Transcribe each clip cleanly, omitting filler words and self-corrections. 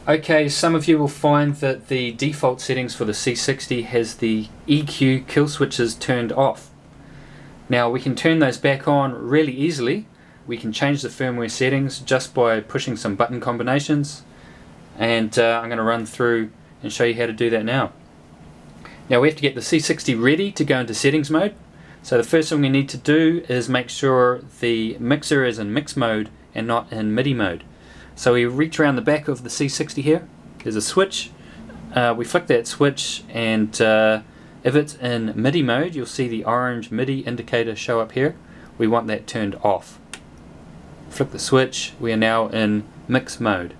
Okay, some of you will find that the default settings for the C60 has the EQ kill switches turned off. Now we can turn those back on really easily. We can change the firmware settings just by pushing some button combinations, and I'm going to run through and show you how to do that now. Now we have to get the C60 ready to go into settings mode. So the first thing we need to do is make sure the mixer is in mix mode and not in MIDI mode. So we reach around the back of the C60 here, there's a switch, we flick that switch, and if it's in MIDI mode you'll see the orange MIDI indicator show up here. We want that turned off. Flick the switch, we are now in mix mode.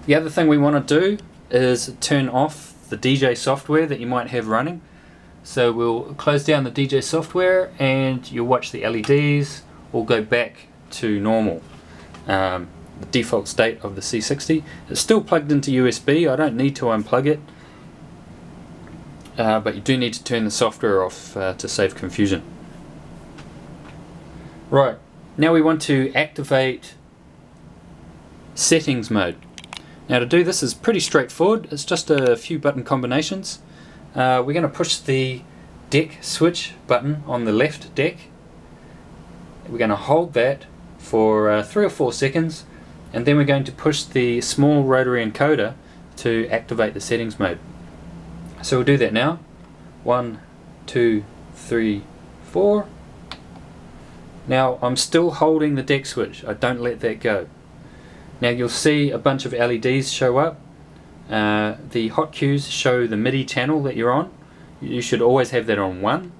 The other thing we want to do is turn off the DJ software that you might have running. So we'll close down the DJ software and you'll watch the LEDs all go back to normal. The default state of the C60. It's still plugged into USB, I don't need to unplug it, but you do need to turn the software off to save confusion. Right, now we want to activate settings mode. Now to do this is pretty straightforward, it's just a few button combinations. We're going to push the deck switch button on the left deck. We're going to hold that for 3 or 4 seconds, and then we're going to push the small rotary encoder to activate the settings mode. So we'll do that now. 1, 2, 3, 4. Now I'm still holding the deck switch, I don't let that go. Now you'll see a bunch of LEDs show up. The hot cues show the MIDI channel that you're on. You should always have that on 1.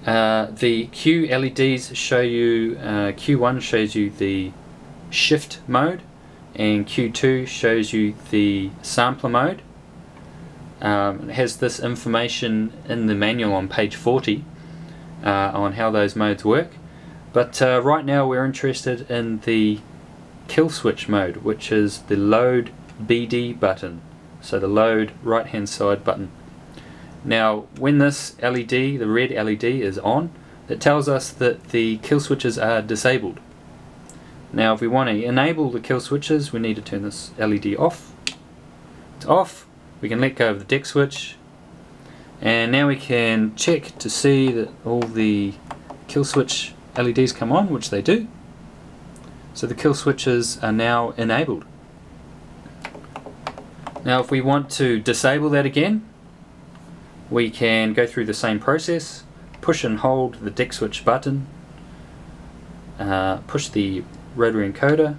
The Q LEDs show you, Q1 shows you the shift mode, and Q2 shows you the sampler mode. It has this information in the manual on page 40 on how those modes work, but right now we're interested in the kill switch mode, which is the load BD button, so the load right hand side button. Now when this LED, the red LED, is on, it tells us that the kill switches are disabled. Now if we want to enable the kill switches we need to turn this LED off. It's off, we can let go of the deck switch, and now we can check to see that all the kill switch LEDs come on, which they do. So the kill switches are now enabled. Now if we want to disable that again, we can go through the same process, push and hold the deck switch button, push the rotary encoder,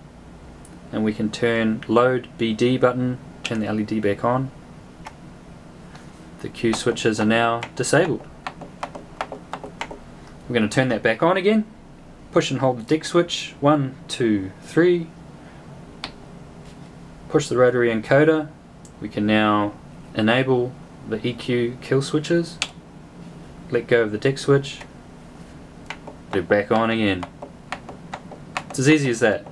and we can turn load BD button, turn the LED back on. The Q switches are now disabled. We're going to turn that back on again, push and hold the deck switch, 1, 2, 3, push the rotary encoder. We can now enable the EQ kill switches, let go of the deck switch, they're back on again. It's as easy as that.